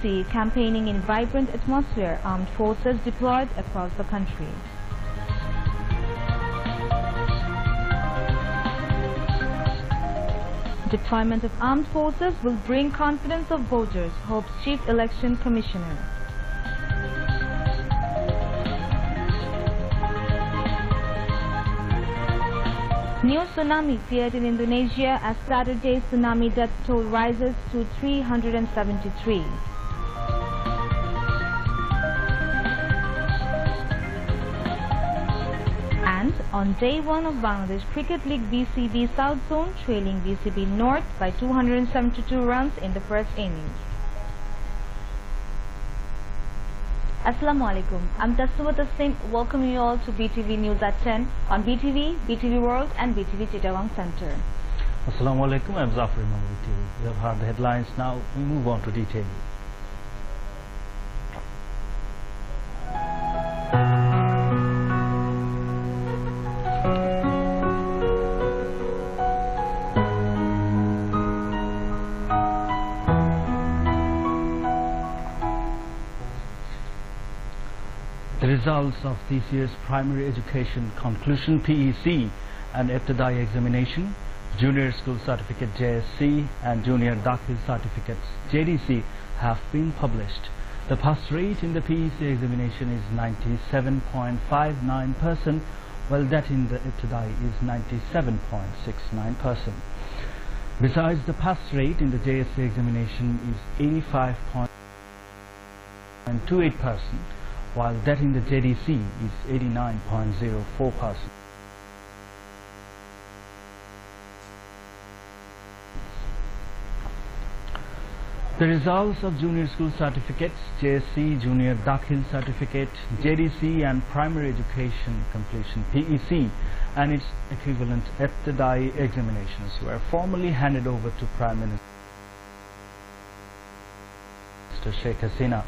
unity, campaigning in vibrant atmosphere, armed forces deployed across the country. Deployment of armed forces will bring confidence of voters, hopes Chief Election Commissioner. New tsunami feared in Indonesia as Saturday's tsunami death toll rises to 373. And on day 1 of Bangladesh Cricket League, BCB South Zone trailing BCB North by 272 runs in the first innings. Assalamu alaikum. I'm Tasuma Taslim, welcoming you all to BTV News at 10 on BTV, BTV World and BTV Chittagong Center. Assalamu alaikum, I'm Zafar Imam BTV. We have heard the headlines, now we move on to details. The results of this year's Primary Education Conclusion PEC and Ibtidai examination, Junior School Certificate JSC and Junior Dakhil Certificates JDC have been published. The pass rate in the PEC examination is 97.59%, while that in the Ibtidai is 97.69%. Besides, the pass rate in the JSC examination is 85.28%. while that in the JDC is 89.04%. The results of Junior School Certificates, JSC, Junior Dakhil Certificate, JDC and Primary Education Completion PEC and its equivalent Ibtidai examinations were formally handed over to Prime Minister Sheikh Hasina.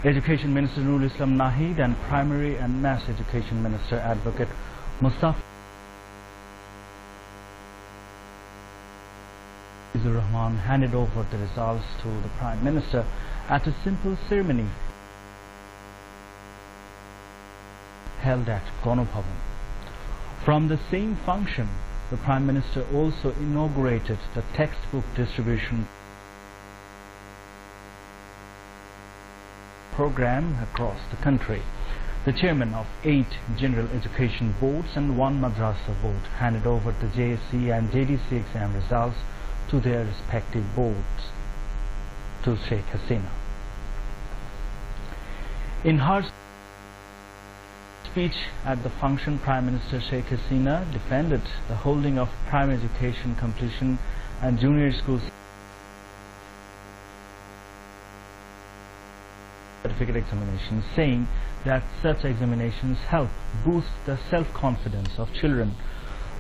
Education Minister Nurul Islam Nahid and Primary and Mass Education Minister Advocate Mustafa Rahman handed over the results to the Prime Minister at a simple ceremony held at Ganobhavan. From the same function, the Prime Minister also inaugurated the textbook distribution program across the country. The chairman of 8 general education boards and 1 madrasa board handed over the JSC and JDC exam results to their respective boards to Sheikh Hasina. In her speech at the function, Prime Minister Sheikh Hasina defended the holding of primary education completion and junior school certificate examinations, saying that such examinations help boost the self-confidence of children.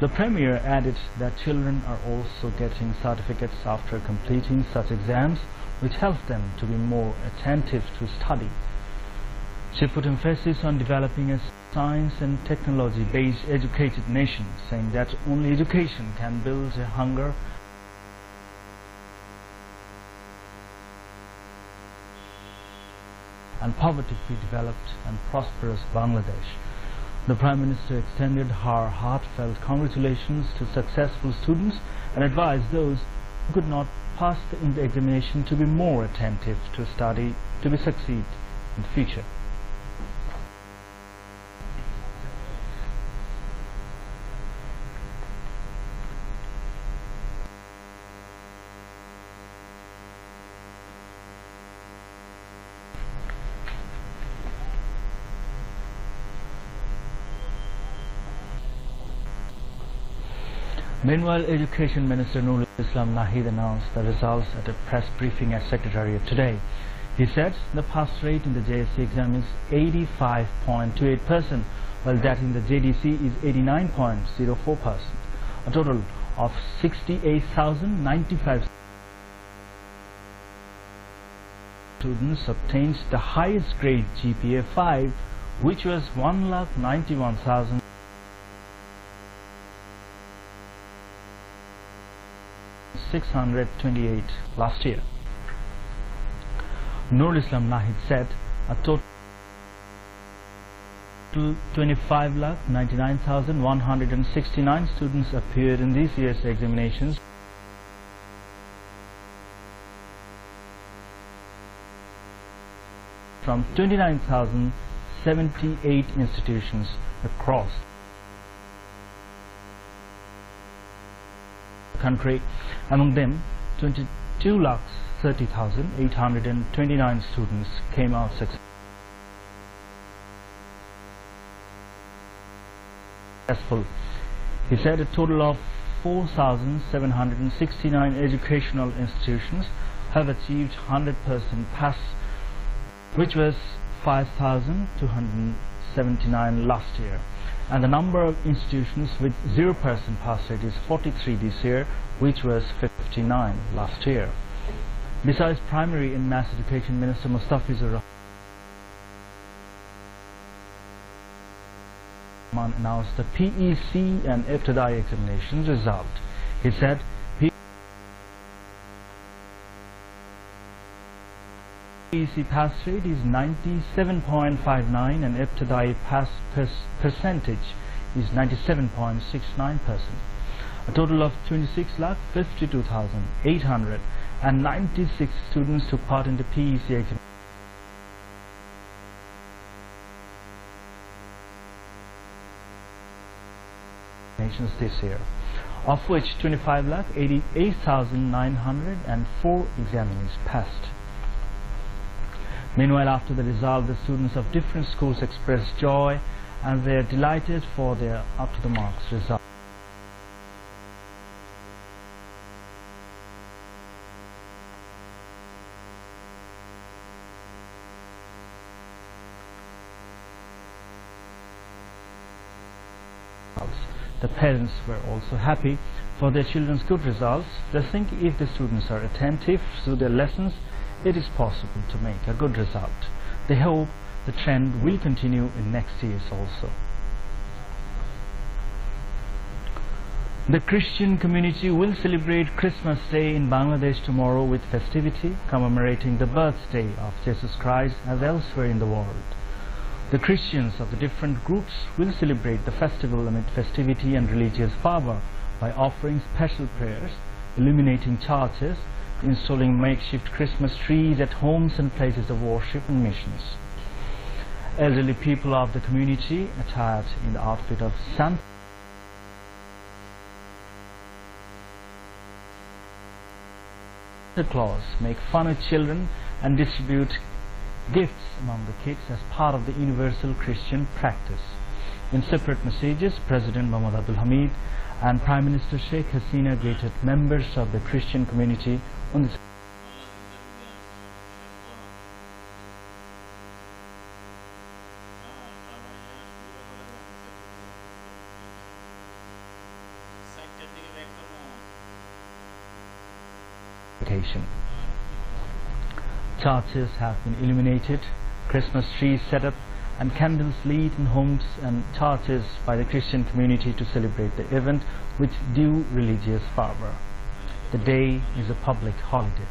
The Premier added that children are also getting certificates after completing such exams, which helps them to be more attentive to study. She put emphasis on developing a science and technology-based educated nation, saying that only education can build a hunger and poverty-free developed and prosperous Bangladesh. The Prime Minister extended her heartfelt congratulations to successful students and advised those who could not pass in the examination to be more attentive to study to succeed in the future. Meanwhile, Education Minister Nurul Islam Nahid announced the results at a press briefing at Secretariat today. He said the pass rate in the JSC exam is 85.28%, while that in the JDC is 89.04%. A total of 68,095 students obtained the highest grade GPA 5, which was 1,91,628 last year. Nur Islam Nahid said a total 25,99,169 students appeared in this year's examinations from 29,078 institutions across the country. Among them, 22,30,829 students came out successful. He said a total of 4,769 educational institutions have achieved 100% pass, which was 5,279 last year, and the number of institutions with 0% pass rate is 43 this year, which was 59 last year. Besides Primary and Mass Education Minister Mustafizur Rahman announced the PEC and Ibtidai examinations result. He said PEC pass rate is 97.59 and Ibtidai pass percentage is 97.69%. A total of 26,52,896 students took part in the PEC examinations this year, of which 25,88,904 examinees passed. Meanwhile, after the result, the students of different schools expressed joy and they are delighted for their up-to-the-marks result. The parents were also happy for their children's good results. They think if the students are attentive to their lessons, it is possible to make a good result. They hope the trend will continue in next years also. The Christian community will celebrate Christmas Day in Bangladesh tomorrow with festivity commemorating the birthday of Jesus Christ as elsewhere in the world. The Christians of the different groups will celebrate the festival amid festivity and religious fervor by offering special prayers, illuminating churches, installing makeshift Christmas trees at homes and places of worship and missions. Elderly people of the community, attired in the outfit of Santa Claus, make fun of children and distribute gifts among the kids as part of the universal Christian practice. In separate messages, President Mohammad Abdul Hamid and Prime Minister Sheikh Hasina greeted members of the Christian community on this occasion. Churches have been illuminated, Christmas trees set up and candles lit in homes and churches by the Christian community to celebrate the event with due religious fervor. The day is a public holiday.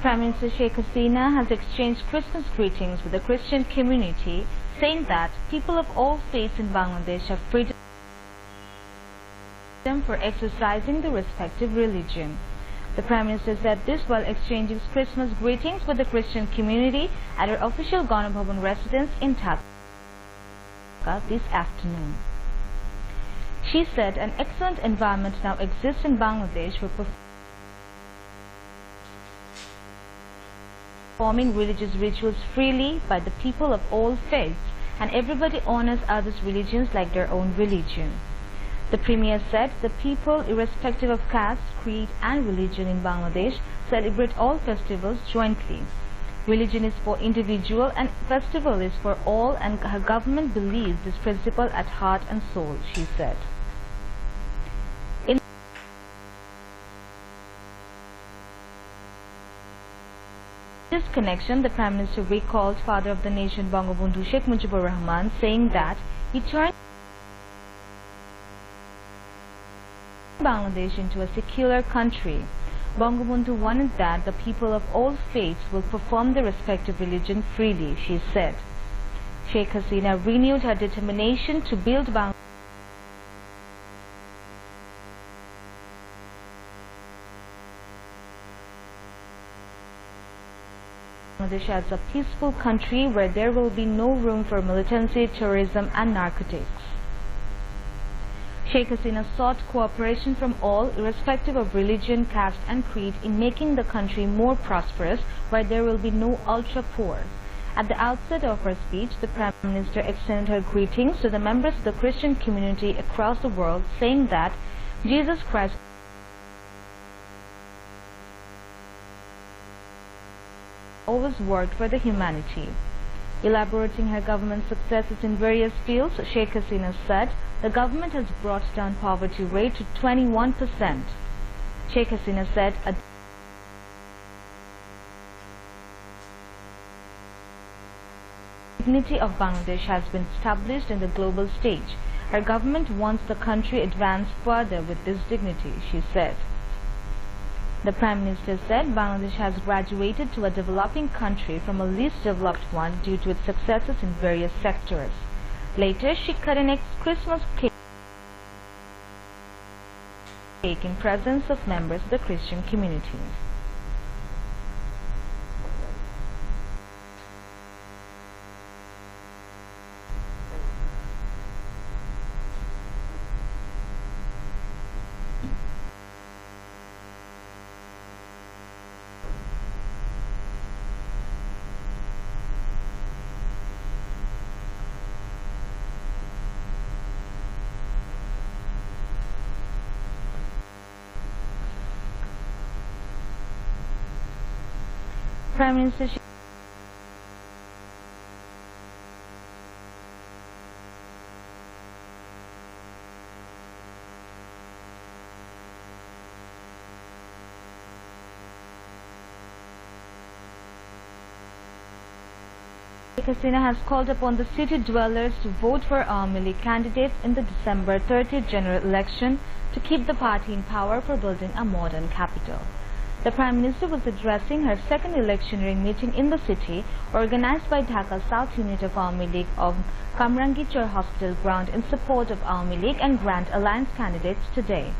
Prime Minister Sheikh Hasina has exchanged Christmas greetings with the Christian community, saying that people of all faiths in Bangladesh have freedom for exercising their respective religion. The Prime Minister said this while exchanging Christmas greetings with the Christian community at her official Ganabhavan residence in Dhaka this afternoon. She said an excellent environment now exists in Bangladesh for performing religious rituals freely by the people of all faiths, and everybody honors others' religions like their own religion. The Premier said the people, irrespective of caste, creed and religion in Bangladesh, celebrate all festivals jointly. Religion is for individual and festival is for all, and her government believes this principle at heart and soul, she said. In this connection, the Prime Minister recalled Father of the Nation Bangabandhu Sheikh Mujibur Rahman, saying that he turned Bangladesh into a secular country. Bangabandhu wanted that the people of all faiths will perform their respective religion freely, she said. Sheikh Hasina renewed her determination to build Bangladesh as a peaceful country where there will be no room for militancy, terrorism and narcotics. Sheikh Hasina sought cooperation from all, irrespective of religion, caste and creed, in making the country more prosperous, where there will be no ultra-poor. At the outset of her speech, the Prime Minister extended her greetings to the members of the Christian community across the world, saying that Jesus Christ always worked for the humanity. Elaborating her government's successes in various fields, Sheikh Hasina said, the government has brought down poverty rate to 21%. Sheikh Hasina said, a dignity of Bangladesh has been established in the global stage. Her government wants the country advance further with this dignity, she said. The Prime Minister said Bangladesh has graduated to a developing country from a least developed one due to its successes in various sectors. Later, she cut an Christmas cake in presence of members of the Christian community. Prime Minister Sheikh Hasina has called upon the city dwellers to vote for Awami League candidates in the December 30th general election to keep the party in power for building a modern capital. The Prime Minister was addressing her second electioneering meeting in the city, organized by Dhaka South Unit of Awami League of Kamrangichar Hospital ground in support of Awami League and Grand Alliance candidates today.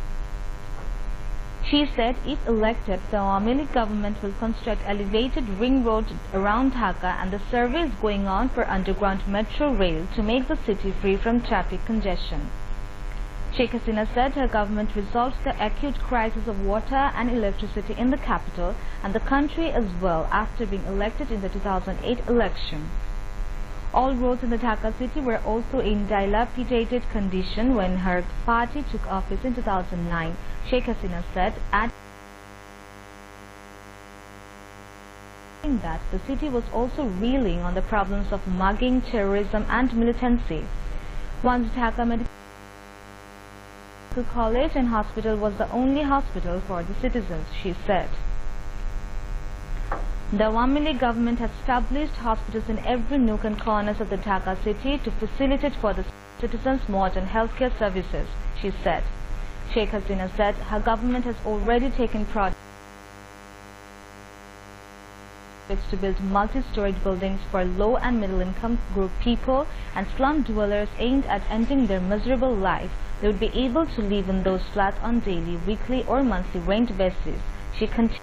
She said if elected, the Awami League government will construct elevated ring road around Dhaka, and the survey is going on for underground metro rail to make the city free from traffic congestion. Sheikh Hasina said her government resolved the acute crisis of water and electricity in the capital and the country as well after being elected in the 2008 election. All roads in the Dhaka city were also in dilapidated condition when her party took office in 2009, Sheikh Hasina said, adding that the city was also reeling on the problems of mugging, terrorism and militancy. Once Dhaka Medical College and Hospital was the only hospital for the citizens, she said. The Awami League government has established hospitals in every nook and corners of the Dhaka city to facilitate for the citizens modern healthcare services, she said. Sheikh Hasina said her government has already taken projects to build multi-storied buildings for low and middle-income group people and slum dwellers aimed at ending their miserable life. They would be able to live in those flats on daily, weekly or monthly rent basis. She continued.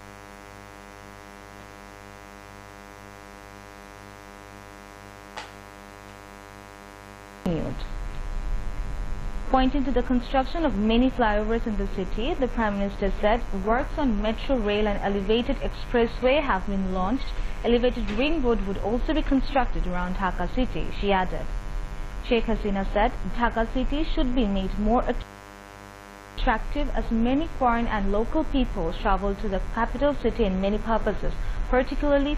Pointing to the construction of many flyovers in the city, the Prime Minister said works on metro rail and elevated expressway have been launched. Elevated ring road would also be constructed around Dhaka city, she added. Sheikh Hasina said Dhaka city should be made more attractive as many foreign and local people travel to the capital city in many purposes, particularly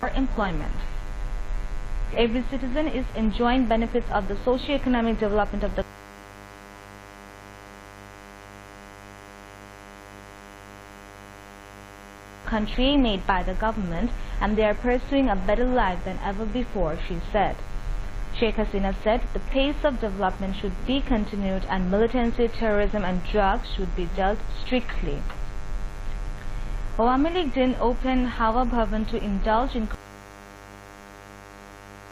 for employment. Every citizen is enjoying benefits of the socio-economic development of the country made by the government, and they are pursuing a better life than ever before, she said. Sheikh Hasina said the pace of development should be continued and militancy, terrorism and drugs should be dealt strictly. Awami League didn't open Hawa Bhavan to indulge in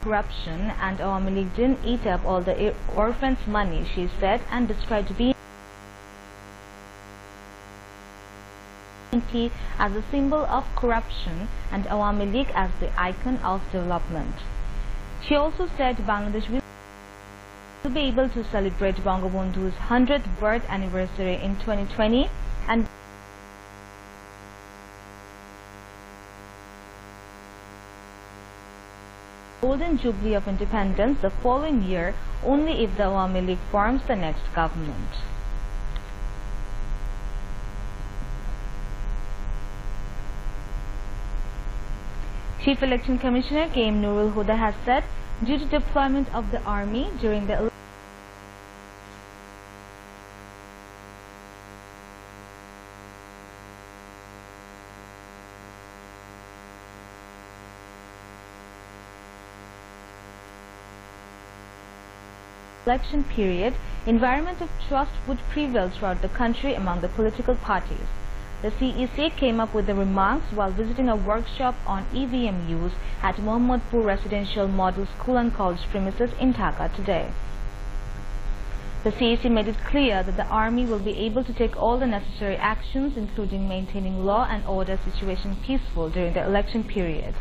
corruption, and Awami League didn't eat up all the orphans' money, she said, and described BNP as a symbol of corruption and Awami League as the icon of development. She also said Bangladesh will be able to celebrate Bangabandhu's 100th birth anniversary in 2020 and Golden Jubilee of Independence the following year only if the Awami League forms the next government. Chief Election Commissioner K.M. Nurul Huda has said, due to deployment of the army during the election period, environment of trust would prevail throughout the country among the political parties. The CEC came up with the remarks while visiting a workshop on EVM use at Mohammadpur Residential Model School and College premises in Dhaka today. The CEC made it clear that the army will be able to take all the necessary actions, including maintaining law and order situation peaceful during the election period.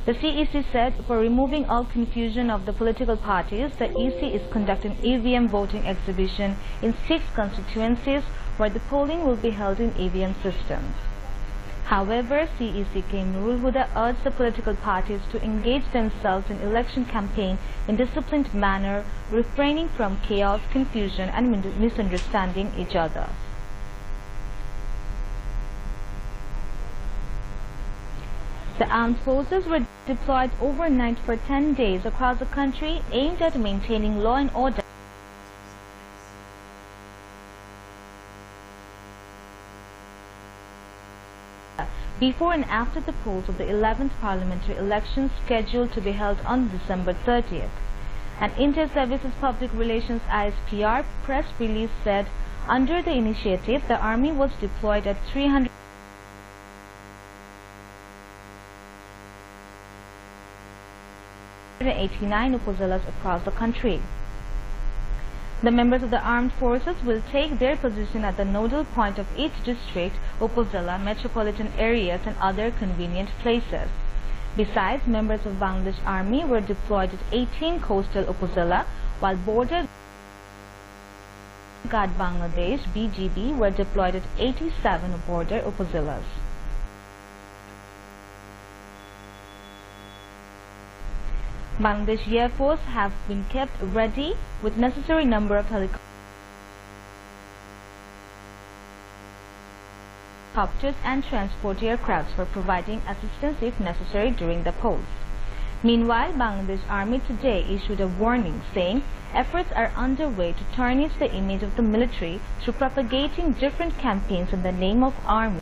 The CEC said for removing all confusion of the political parties, the EC is conducting EVM voting exhibition in 6 constituencies where the polling will be held in EVM systems. However, CEC K.M. Nurul Huda urged the political parties to engage themselves in election campaign in disciplined manner, refraining from chaos, confusion and misunderstanding each other. The armed forces were deployed overnight for 10 days across the country aimed at maintaining law and order before and after the polls of the 11th parliamentary election scheduled to be held on December 30th. An Inter-Services Public Relations ISPR press release said, under the initiative, the army was deployed at 389 upazilas across the country. The members of the armed forces will take their position at the nodal point of each district, upazila, metropolitan areas and other convenient places. Besides, members of Bangladesh Army were deployed at 18 coastal upazila, while Border Guard Bangladesh BGB were deployed at 87 border upazilas. Bangladesh Air Force have been kept ready with necessary number of helicopters and transport aircrafts for providing assistance if necessary during the polls. Meanwhile, Bangladesh Army today issued a warning saying efforts are underway to tarnish the image of the military through propagating different campaigns in the name of army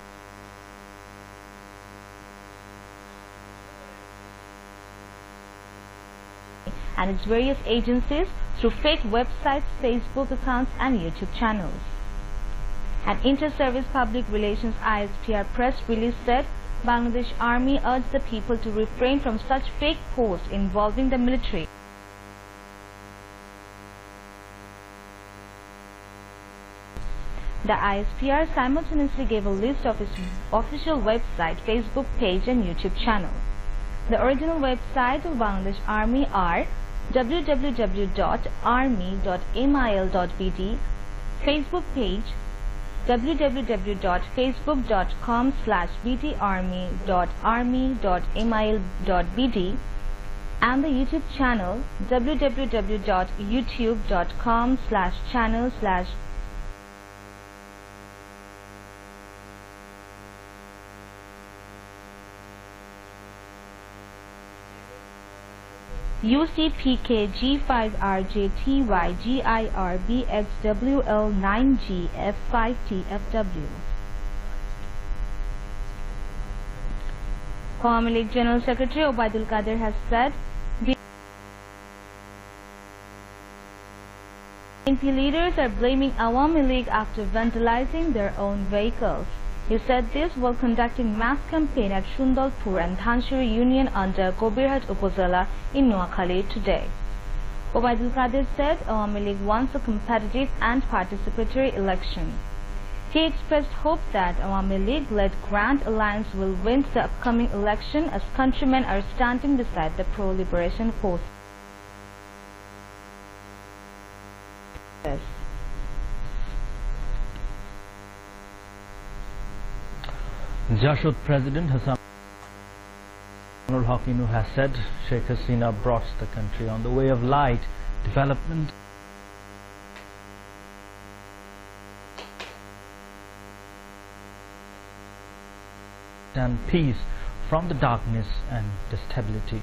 and its various agencies through fake websites, Facebook accounts and YouTube channels. An Inter-Service Public Relations ISPR press release said Bangladesh Army urged the people to refrain from such fake posts involving the military. The ISPR simultaneously gave a list of its official website, Facebook page and YouTube channel. The original website of Bangladesh Army are www.army.mil.bd, Facebook page www.facebook.com/bdarmy.army.mil.bd and the YouTube channel www.youtube.com/channel/ UCPKG5RJTYGIRBXWL9GF5TFW. Awami League General Secretary Obaidul Qadir has said BNP leaders are blaming Awami League after vandalizing their own vehicles. He said this while conducting mass campaign at Shundalpur and Dhanshuri Union under Gobirhat Upazila in Noakhali today. Obaidul Qadir said Awami League wants a competitive and participatory election. He expressed hope that Awami League-led Grand Alliance will win the upcoming election as countrymen are standing beside the pro-liberation forces. Jashud President Hassanul Hakim has said Sheikh Hasina brought the country on the way of light, development and peace from the darkness and instability.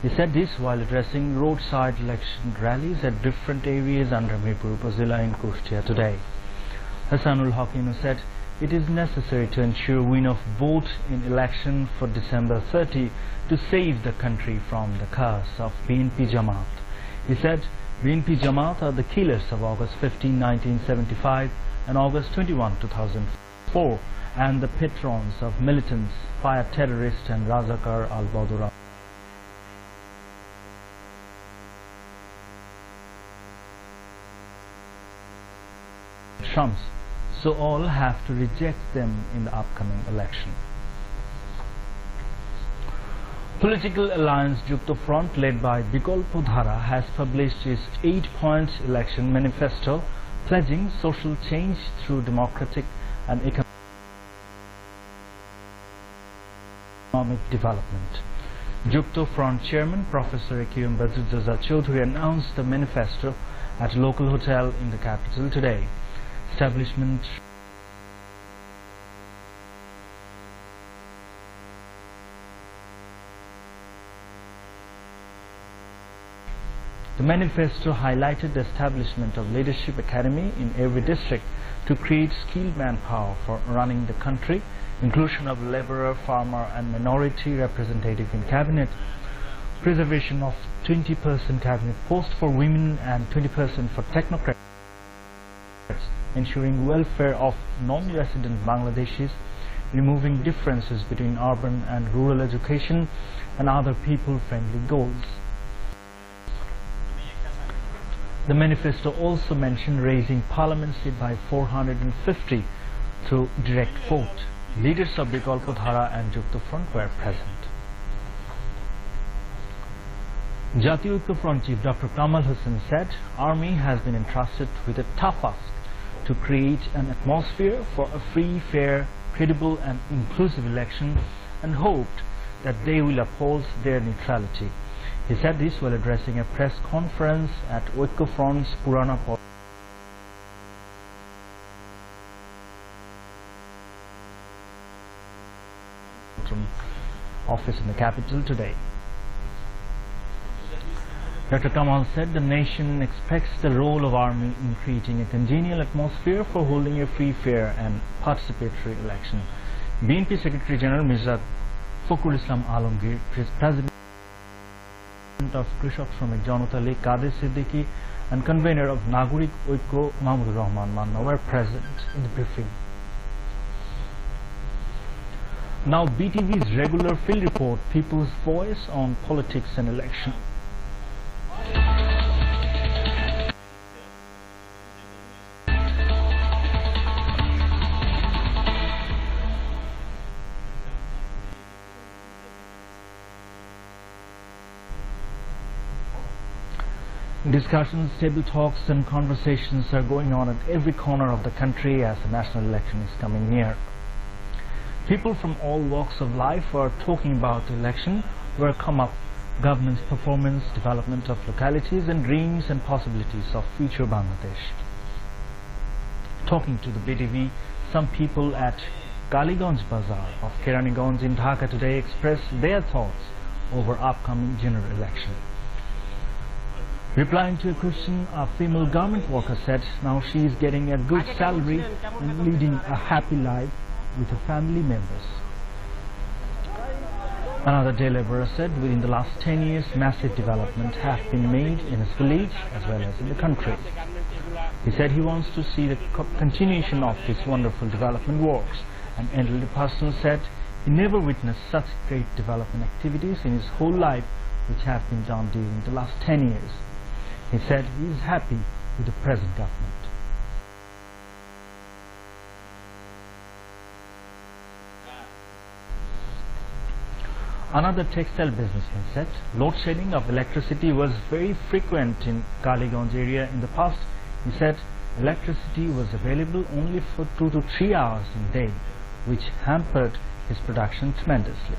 He said this while addressing roadside election rallies at different areas under Mirpur Upazila in Kushtia today. Hassanul Hakim said it is necessary to ensure win of vote in election for December 30 to save the country from the curse of BNP Jamaat. He said BNP Jamaat are the killers of August 15, 1975 and August 21, 2004 and the patrons of militants, fire terrorists and Razakar al-Badura. Trumps. So all have to reject them in the upcoming election. Political alliance Jukto Front led by Bikolpo Dhara has published its 8-point election manifesto pledging social change through democratic and economic development. Jukto Front Chairman Professor Ekium Bazuzaza Chaudhuri announced the manifesto at a local hotel in the capital today. Establishment The manifesto highlighted the establishment of Leadership Academy in every district to create skilled manpower for running the country, inclusion of laborer, farmer and minority representative in cabinet, preservation of 20% cabinet posts for women and 20% for technocrats, ensuring welfare of non-resident Bangladeshis, removing differences between urban and rural education and other people-friendly goals. The manifesto also mentioned raising parliament seat by 450 through direct vote. Leaders of Bikolpo Dhara and Jukto Front were present. Jatiya ঐক্য Front Chief Dr. Kamal Hussain said Army has been entrusted with a tough task to create an atmosphere for a free, fair, credible and inclusive election and hoped that they will uphold their neutrality. He said this while addressing a press conference at ঐক্য Front's Purana office in the capital today. Dr. Kamal said the nation expects the role of Army in creating a congenial atmosphere for holding a free, fair and participatory election. BNP Secretary General Mirza Fakhrul Islam Alamgir, President of Krishak Shramik Janata League Kadir Siddiqui and convener of Nagorik Oikko Mahmoud Rahman Manna were present in the briefing. Now BTV's regular field report, People's Voice on Politics and Election. Discussions, table talks and conversations are going on at every corner of the country as the national election is coming near. People from all walks of life are talking about the election, where come up government's performance, development of localities and dreams and possibilities of future Bangladesh. Talking to the BTV, some people at Kaliganj Bazaar of Keraniganj in Dhaka today expressed their thoughts over upcoming general election. Replying to a question, a female garment worker said now she is getting a good salary and leading a happy life with her family members. Another day laborer said within the last 10 years massive development have been made in his village as well as in the country. He said he wants to see the continuation of this wonderful development works. An elderly person said he never witnessed such great development activities in his whole life which have been done during the last 10 years. He said he is happy with the present government. Another textile businessman said load shedding of electricity was very frequent in Kaliganj area in the past. He said electricity was available only for 2 to 3 hours in a day, which hampered his production tremendously.